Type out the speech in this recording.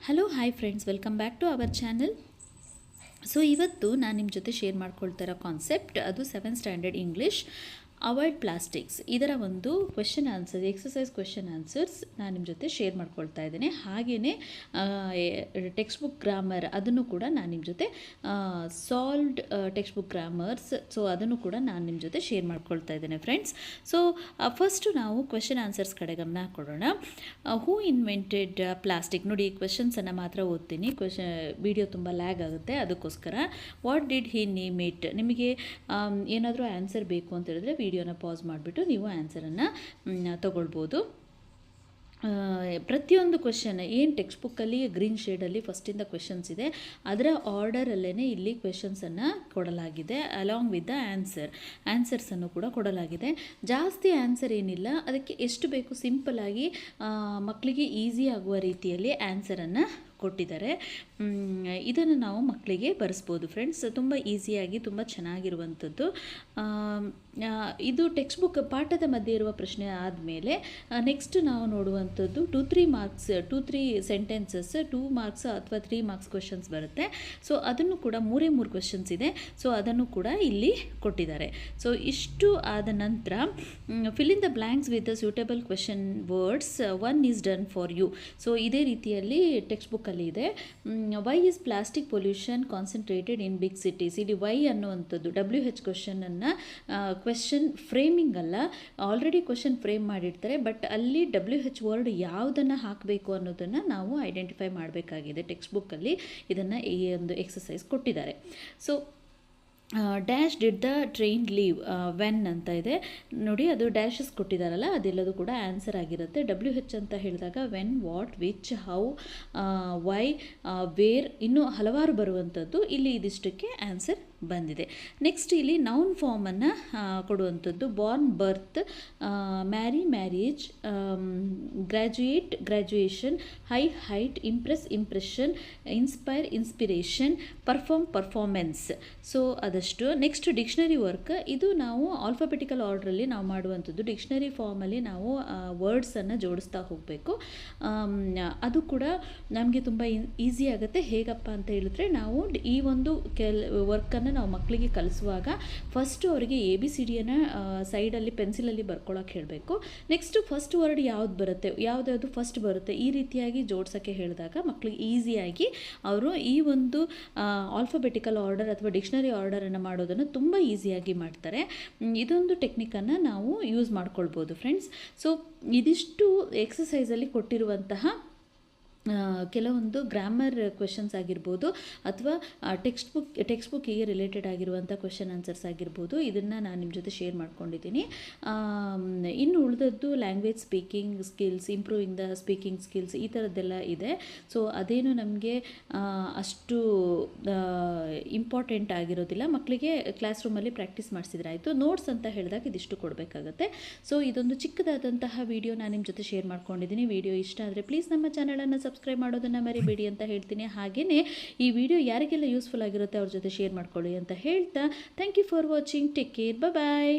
Hello hi friends, welcome back to our channel. So ಇವತ್ತು ನಾನು ನಿಮ್ಮ ಜೊತೆ ಶೇರ್ ಮಾಡ್ಕೊಳ್ತಾ ಇರೋ ಕಾನ್ಸೆಪ್ಟ್ ಅದು 7th standard English avoid plastics. ಇದರ ಒಂದು question answer, exercise question answers ನಾನು ನಿಮ್ಮ ಜೊತೆ ಶೇರ್ ಮಾಡ್ಕೊಳ್ತಾ ಇದ್ದೇನೆ. ಹಾಗೆಯೇ ಟೆಕ್ಸ್ಟ್ ಬುಕ್ ಗ್ರಾಮರ್ ಅದನ್ನು ಕೂಡ ನಾನು ನಿಮ್ಮ ಜೊತೆ solved text book grammars, so ಅದನ್ನು ಕೂಡ ನಾನು ನಿಮ್ಮ ಜೊತೆ ಶೇರ್ ಮಾಡ್ಕೊಳ್ತಾ ಇದ್ದೇನೆ ಫ್ರೆಂಡ್ಸ್. ಸೊ ಫಸ್ಟು ನಾವು ಕ್ವೆಶನ್ ಆನ್ಸರ್ಸ್ ಕಡೆ ಗಮನ ಕೊಡೋಣ. ಹೂ ಇನ್ವೆಂಟೆಡ್ ಪ್ಲಾಸ್ಟಿಕ್? ನೋಡಿ, ಈ ಕ್ವೆಶನ್ಸನ್ನು ಮಾತ್ರ ಓದ್ತೀನಿ, ವಿಡಿಯೋ ತುಂಬ ಲ್ಯಾಗ್ ಆಗುತ್ತೆ, ಅದಕ್ಕೋಸ್ಕರ. What did he name it? ನಿಮಗೆ ಏನಾದರೂ ಆನ್ಸರ್ ಬೇಕು ಅಂತ ಹೇಳಿದ್ರೆ ವಿಡಿಯೋನ ಪಾಸ್ ಮಾಡಿಬಿಟ್ಟು ನೀವು ಆನ್ಸರನ್ನು ತಗೊಳ್ಬೋದು. ಪ್ರತಿಯೊಂದು ಕ್ವೆಶನ್ ಏನು ಟೆಕ್ಸ್ಟ್ ಬುಕ್ಕಲ್ಲಿ ಗ್ರೀನ್ ಶೇಡಲ್ಲಿ ಫಸ್ಟಿಂದ ಕ್ವೆಶನ್ಸ್ ಇದೆ, ಅದರ ಆರ್ಡರಲ್ಲೇ ಇಲ್ಲಿ ಕ್ವೆಶನ್ಸನ್ನು ಕೊಡಲಾಗಿದೆ, ಅಲಾಂಗ್ ವಿತ್ ದ ಆನ್ಸರ್ಸನ್ನು ಕೂಡ ಕೊಡಲಾಗಿದೆ. ಜಾಸ್ತಿ ಆನ್ಸರ್ ಏನಿಲ್ಲ, ಅದಕ್ಕೆ ಎಷ್ಟು ಬೇಕು ಸಿಂಪಲ್ಲಾಗಿ ಮಕ್ಕಳಿಗೆ ಈಸಿ ಆಗುವ ರೀತಿಯಲ್ಲಿ ಆನ್ಸರನ್ನು ಕೊಟ್ಟಿದ್ದಾರೆ. ಇದನ್ನು ನಾವು ಮಕ್ಕಳಿಗೆ ಬರೆಸ್ಬೋದು ಫ್ರೆಂಡ್ಸ್, ತುಂಬ ಈಸಿಯಾಗಿ, ತುಂಬ ಚೆನ್ನಾಗಿರುವಂಥದ್ದು. ಇದು ಟೆಕ್ಸ್ಟ್ ಬುಕ್ ಪಾಠದ ಮಧ್ಯೆ ಇರುವ ಪ್ರಶ್ನೆ ಆದಮೇಲೆ ನೆಕ್ಸ್ಟ್ ನಾವು ನೋಡುವಂಥದ್ದು 2-3 ಮಾರ್ಕ್ಸ್, 2-3 ಸೆಂಟೆನ್ಸಸ್, 2 ಮಾರ್ಕ್ಸ್ ಅಥವಾ 3 ಮಾರ್ಕ್ಸ್ ಕ್ವೆಶನ್ಸ್ ಬರುತ್ತೆ. ಸೊ ಅದನ್ನು ಕೂಡ 3 ಕ್ವೆಶನ್ಸ್ ಇದೆ, ಸೊ ಅದನ್ನು ಕೂಡ ಇಲ್ಲಿ ಕೊಟ್ಟಿದ್ದಾರೆ. ಸೊ ಇಷ್ಟು ಆದ ನಂತರ fill in the blanks with the suitable question words, 1 is done for you. So ಇದೇ ರೀತಿಯಲ್ಲಿ ಟೆಕ್ಸ್ಟ್ ಬುಕ್ಕಲ್ಲಿ ಇದೆ. Why is plastic pollution concentrated in big cities? ಇಲ್ಲಿ ವೈ ಅನ್ನುವಂಥದ್ದು WH ಕ್ವೆಶನನ್ನು, ಕ್ವೆಶನ್ ಫ್ರೇಮಿಂಗ್ ಅಲ್ಲ, ಆಲ್ರೆಡಿ ಕ್ವೆಶನ್ ಫ್ರೇಮ್ ಮಾಡಿರ್ತಾರೆ, ಬಟ್ ಅಲ್ಲಿ WH ವರ್ಡ್ ಯಾವುದನ್ನು ಹಾಕಬೇಕು ಅನ್ನೋದನ್ನು ನಾವು ಐಡೆಂಟಿಫೈ ಮಾಡಬೇಕಾಗಿದೆ. ಟೆಕ್ಸ್ಟ್ ಬುಕ್ಕಲ್ಲಿ ಇದನ್ನು ಈ ಒಂದು ಎಕ್ಸಸೈಸ್ ಕೊಟ್ಟಿದ್ದಾರೆ. So dash did the train leave when ಅಂತ ಇದೆ ನೋಡಿ, ಅದು ಡ್ಯಾಶಸ್ ಕೊಟ್ಟಿದ್ದಾರಲ್ಲ, ಅದೆಲ್ಲದು ಕೂಡ ಆನ್ಸರ್ ಆಗಿರುತ್ತೆ. WH ಅಂತ ಹೇಳಿದಾಗ when, what, which, how, why, where, ಇನ್ನೂ ಹಲವಾರು ಬರುವಂಥದ್ದು. ಇಲ್ಲಿ ಇದಿಷ್ಟಕ್ಕೆ ಆನ್ಸರ್ ಬಂದಿದೆ. ನೆಕ್ಸ್ಟ್ ಇಲ್ಲಿ ನೌನ್ ಫಾರ್ಮನ್ನು ಕೊಡುವಂಥದ್ದು. Born, birth, marry, marriage, graduate, graduation, high, height, impress, impression, inspire, inspiration, perform, performance. So ಅದಷ್ಟು. ನೆಕ್ಸ್ಟ್ ಡಿಕ್ಷನರಿ ವರ್ಕ್, ಇದು ನಾವು ಆಲ್ಫಾಬೆಟಿಕಲ್ ಆರ್ಡ್ರಲ್ಲಿ ನಾವು ಮಾಡುವಂಥದ್ದು. ಡಿಕ್ಷನರಿ ಫಾರ್ಮಲ್ಲಿ ನಾವು ವರ್ಡ್ಸನ್ನು ಜೋಡಿಸ್ತಾ ಹೋಗಬೇಕು. ಅದು ಕೂಡ ನಮಗೆ ತುಂಬ ಈಸಿ ಆಗುತ್ತೆ. ಹೇಗಪ್ಪ ಅಂತ ಹೇಳಿದ್ರೆ, ನಾವು ಈ ಒಂದು ವರ್ಕನ್ನು ನಾವು ಮಕ್ಕಳಿಗೆ ಕಲಿಸುವಾಗ ಫಸ್ಟು ಅವರಿಗೆ ABCDಯನ್ನು ಸೈಡಲ್ಲಿ ಪೆನ್ಸಿಲಲ್ಲಿ ಬರ್ಕೊಳ್ಳೋಕೆ ಹೇಳಬೇಕು. ನೆಕ್ಸ್ಟು ಫಸ್ಟ್ ವರ್ಡ್ ಯಾವ್ದು ಬರುತ್ತೆ, ಯಾವುದು ಫಸ್ಟ್ ಬರುತ್ತೆ, ಈ ರೀತಿಯಾಗಿ ಜೋಡ್ಸೋಕ್ಕೆ ಹೇಳಿದಾಗ ಮಕ್ಕಳಿಗೆ ಈಸಿಯಾಗಿ ಅವರು ಈ ಒಂದು ಆಲ್ಫಾಬೆಟಿಕಲ್ ಆರ್ಡರ್ ಅಥವಾ ಡಿಕ್ಷನರಿ ಆರ್ಡರನ್ನು ಮಾಡೋದನ್ನು ತುಂಬ ಈಸಿಯಾಗಿ ಮಾಡ್ತಾರೆ. ಇದೊಂದು ಟೆಕ್ನಿಕನ್ನು ನಾವು ಯೂಸ್ ಮಾಡ್ಕೊಳ್ಬೋದು ಫ್ರೆಂಡ್ಸ್. ಸೊ ಇದಿಷ್ಟು ಎಕ್ಸಸೈಸಲ್ಲಿ ಕೊಟ್ಟಿರುವಂತಹ ಕೆಲವೊಂದು ಗ್ರಾಮರ್ ಕ್ವೆಶನ್ಸ್ ಆಗಿರ್ಬೋದು, ಅಥವಾ ಟೆಕ್ಸ್ಟ್ ಬುಕ್ಕಿಗೆ ರಿಲೇಟೆಡ್ ಆಗಿರುವಂಥ ಕ್ವೆಶನ್ ಆನ್ಸರ್ಸ್ ಆಗಿರ್ಬೋದು. ಇದನ್ನು ನಾನು ನಿಮ್ಮ ಜೊತೆ ಶೇರ್ ಮಾಡ್ಕೊಂಡಿದ್ದೀನಿ. ಇನ್ನು ಉಳಿದದ್ದು language speaking skills, improving the speaking skills, ಈ ಥರದ್ದೆಲ್ಲ ಇದೆ. ಸೊ ಅದೇನು ನಮಗೆ ಅಷ್ಟು ಇಂಪಾರ್ಟೆಂಟ್ ಆಗಿರೋದಿಲ್ಲ. ಮಕ್ಕಳಿಗೆ ಕ್ಲಾಸ್ ರೂಮಲ್ಲಿ ಪ್ರಾಕ್ಟೀಸ್ ಮಾಡಿಸಿದ್ರೆ ಆಯಿತು. ನೋಟ್ಸ್ ಅಂತ ಹೇಳಿದಾಗ ಇದಿಷ್ಟು ಕೊಡಬೇಕಾಗತ್ತೆ. ಸೊ ಇದೊಂದು ಚಿಕ್ಕದಾದಂತಹ ವಿಡಿಯೋ ನಾನು ನಿಮ್ಮ ಜೊತೆ ಶೇರ್ ಮಾಡ್ಕೊಂಡಿದ್ದೀನಿ. ವಿಡಿಯೋ ಇಷ್ಟ ಆದರೆ ಪ್ಲೀಸ್ ನಮ್ಮ ಚಾನಲನ್ನು ಸಬ್ಸ್ಕ್ರೈಬ್ ಮಾಡೋದನ್ನು ಮರಿಬೇಡಿ ಅಂತ ಹೇಳ್ತೀನಿ. ಹಾಗೆಯೇ ಈ ವಿಡಿಯೋ ಯಾರಿಗೆಲ್ಲ ಯೂಸ್ಫುಲ್ ಆಗಿರುತ್ತೆ ಅವ್ರ ಜೊತೆ ಶೇರ್ ಮಾಡ್ಕೊಳ್ಳಿ ಅಂತ ಹೇಳ್ತಾ, thank you for watching. Take care, bye.